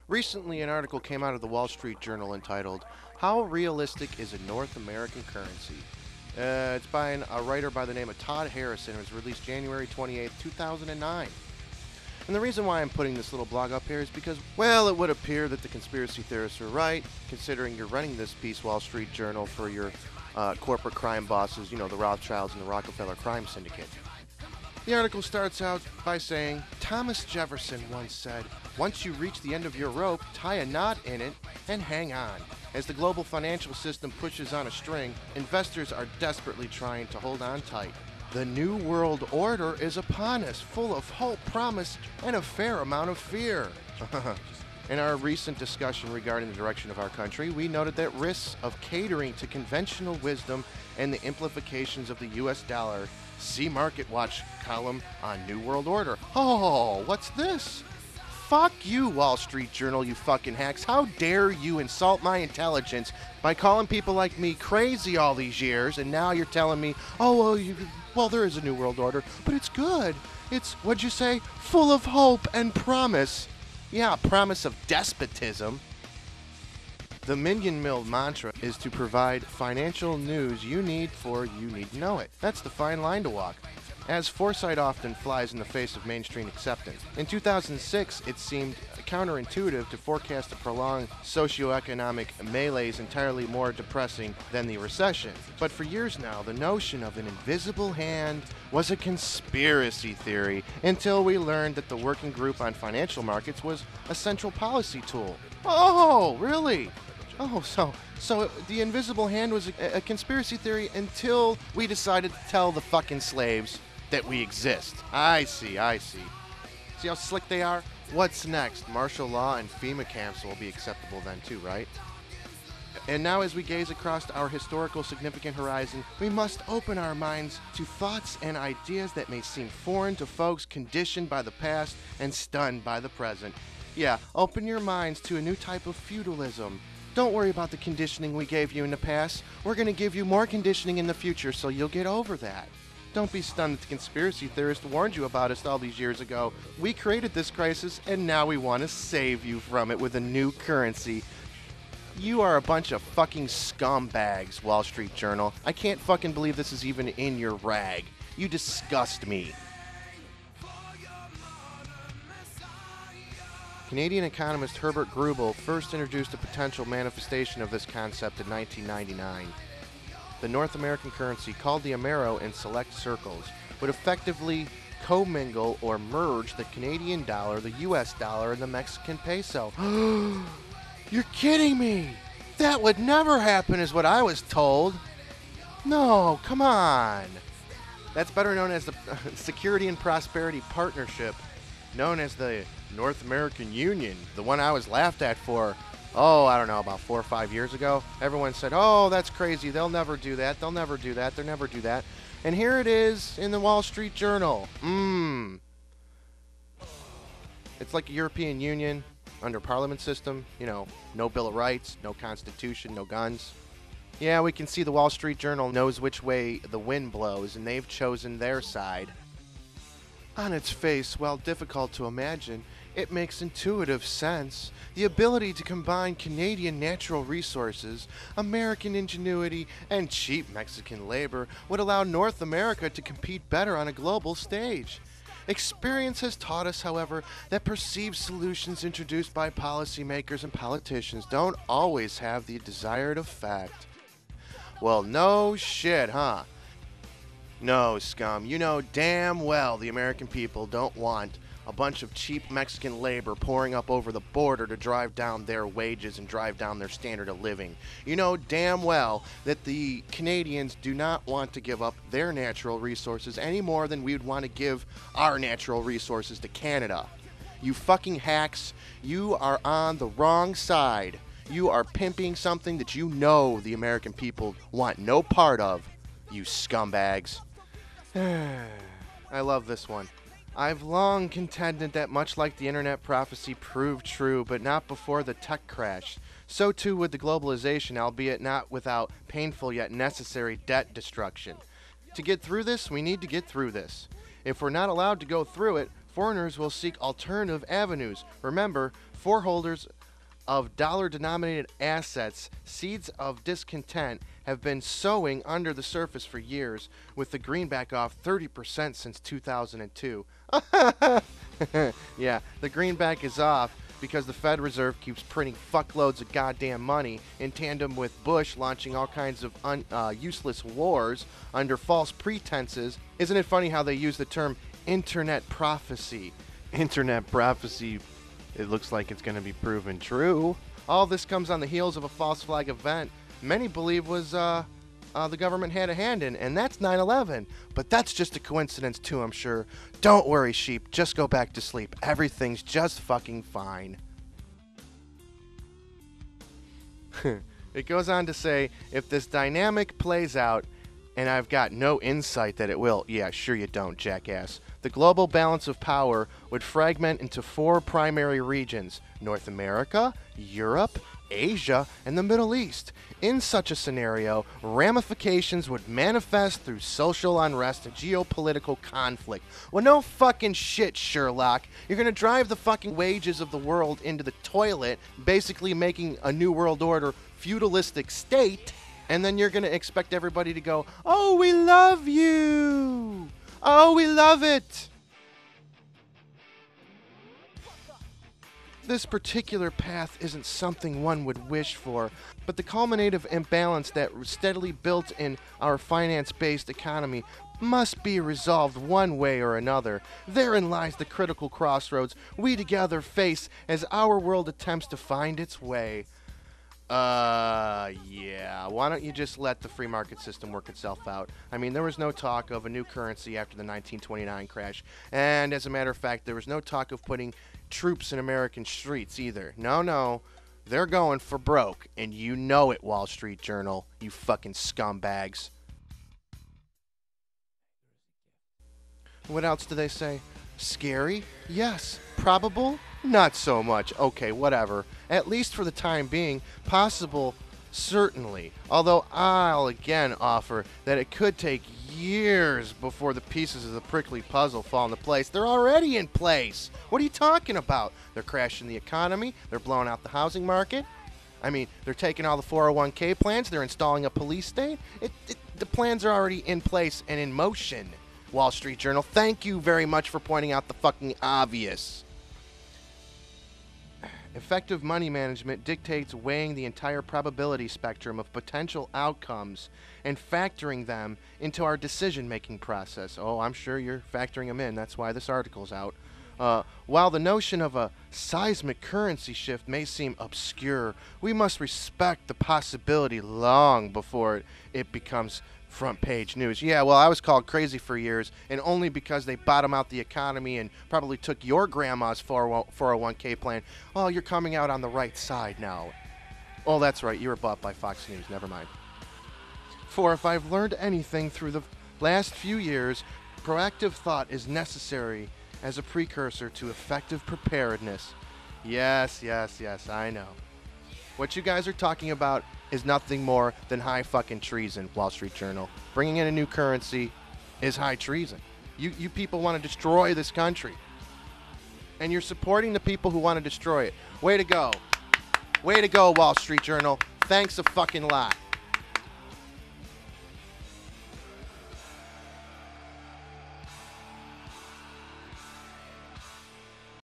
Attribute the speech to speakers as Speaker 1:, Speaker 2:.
Speaker 1: Recently, an article came out of the Wall Street Journal entitled, "How Realistic is a North American Currency?" It's by a writer by the name of Todd Harrison. It was released January 28th, 2009. And the reason why I'm putting this little blog up here is because, well, it would appear that the conspiracy theorists are right, considering you're running this piece, Wall Street Journal, for your corporate crime bosses, the Rothschilds and the Rockefeller crime syndicate. The article starts out by saying, Thomas Jefferson once said, "Once you reach the end of your rope, tie a knot in it and hang on." As the global financial system pushes on a string, investors are desperately trying to hold on tight. The New World Order is upon us, full of hope, promise, and a fair amount of fear. In our recent discussion regarding the direction of our country, we noted that risks of catering to conventional wisdom and the implications of the U.S. dollar. See Market Watch column on New World Order. Oh, what's this? Fuck you, Wall Street Journal, you fucking hacks. How dare you insult my intelligence by calling people like me crazy all these years, and now you're telling me, well, there is a New World Order, but it's good. It's, what'd you say? Full of hope and promise. Yeah, promise of despotism. The Minion Mill mantra is to provide financial news you need for you need to know it. That's the fine line to walk, as foresight often flies in the face of mainstream acceptance. In 2006, it seemed counterintuitive to forecast a prolonged socioeconomic malaise entirely more depressing than the recession. But for years now, the notion of an invisible hand was a conspiracy theory until we learned that the Working Group on Financial Markets was a central policy tool. Oh, really? Oh, so the invisible hand was a conspiracy theory until we decided to tell the fucking slaves that we exist. I see. See how slick they are? What's next? Martial law and FEMA camps will be acceptable then too, right? And now as we gaze across our historical significant horizon, we must open our minds to thoughts and ideas that may seem foreign to folks conditioned by the past and stunned by the present. Yeah, open your minds to a new type of feudalism. Don't worry about the conditioning we gave you in the past. We're going to give you more conditioning in the future, so you'll get over that. Don't be stunned that the conspiracy theorist warned you about us all these years ago. We created this crisis, and now we want to save you from it with a new currency. You are a bunch of fucking scumbags, Wall Street Journal. I can't fucking believe this is even in your rag. You disgust me. Canadian economist Herbert Grubel first introduced a potential manifestation of this concept in 1999. The North American currency, called the Amero in select circles, would effectively commingle or merge the Canadian dollar, the US dollar, and the Mexican peso. You're kidding me! That would never happen is what I was told. No, come on. That's better known as the Security and Prosperity Partnership, known as the North American Union, the one I was laughed at for, I don't know, about 4 or 5 years ago. Everyone said, oh, that's crazy, they'll never do that, they'll never do that. And here it is in the Wall Street Journal. It's like a European Union under Parliament system, no Bill of Rights, no Constitution, no guns. Yeah, we can see the Wall Street Journal knows which way the wind blows, and they've chosen their side. On its face, while difficult to imagine, it makes intuitive sense. The ability to combine Canadian natural resources, American ingenuity, and cheap Mexican labor would allow North America to compete better on a global stage. Experience has taught us, however, that perceived solutions introduced by policymakers and politicians don't always have the desired effect. Well, no shit, huh? No, scum. You know damn well the American people don't want a bunch of cheap Mexican labor pouring up over the border to drive down their wages and drive down their standard of living. You know damn well that the Canadians do not want to give up their natural resources any more than we would want to give our natural resources to Canada. You fucking hacks, you are on the wrong side. You are pimping something that you know the American people want no part of, you scumbags. I love this one. I've long contended that much like the internet prophecy proved true, but not before the tech crash, so too would the globalization, albeit not without painful yet necessary debt destruction. To get through this, we need to get through this. If we're not allowed to go through it, foreigners will seek alternative avenues. Remember, foreholders of dollar-denominated assets, seeds of discontent have been sowing under the surface for years, with the greenback off 30% since 2002. Yeah, the greenback is off because the Fed Reserve keeps printing fuckloads of goddamn money in tandem with Bush launching all kinds of useless wars under false pretenses. Isn't it funny how they use the term internet prophecy? Internet prophecy, it looks like it's going to be proven true. All this comes on the heels of a false flag event many believe was the government had a hand in, and that's 9/11. But that's just a coincidence too, I'm sure. Don't worry, sheep. Just go back to sleep. Everything's just fucking fine. It goes on to say, if this dynamic plays out, and I've got no insight that it will. Yeah, sure you don't, jackass. The global balance of power would fragment into 4 primary regions: North America, Europe, Asia, and the Middle East. In such a scenario, ramifications would manifest through social unrest and geopolitical conflict. Well, no fucking shit, Sherlock. You're gonna drive the fucking wages of the world into the toilet, basically making a new world order feudalistic state, and then you're gonna expect everybody to go, "Oh, we love you! Oh, we love it!" This particular path isn't something one would wish for, but the culminative imbalance that steadily built in our finance-based economy must be resolved one way or another. Therein lies the critical crossroads we together face as our world attempts to find its way. Yeah. Why don't you just let the free market system work itself out? I mean, there was no talk of a new currency after the 1929 crash. And as a matter of fact, there was no talk of putting troops in American streets either. No. They're going for broke. And you know it, Wall Street Journal. You fucking scumbags. What else do they say? Scary? Yes. Probable? Not so much. Okay, whatever. At least for the time being. Possible? Certainly. Although I'll again offer that it could take years before the pieces of the prickly puzzle fall into place. They're already in place. What are you talking about? They're crashing the economy. They're blowing out the housing market. I mean, they're taking all the 401k plans. They're installing a police state. The plans are already in place and in motion. Wall Street Journal, thank you very much for pointing out the fucking obvious. Effective money management dictates weighing the entire probability spectrum of potential outcomes and factoring them into our decision-making process. Oh, I'm sure you're factoring them in. That's why this article's out. While the notion of a seismic currency shift may seem obscure, we must respect the possibility long before it becomes front page news. Yeah, well, I was called crazy for years, and only because they bottom out the economy and probably took your grandma's 401k plan. Oh, you're coming out on the right side now. Oh, that's right, you were bought by Fox News. Never mind. For if I've learned anything through the last few years, proactive thought is necessary as a precursor to effective preparedness. Yes, I know. What you guys are talking about is nothing more than high fucking treason, Wall Street Journal. Bringing in a new currency is high treason. You people want to destroy this country. And you're supporting the people who want to destroy it. Way to go. Way to go, Wall Street Journal. Thanks a fucking lot.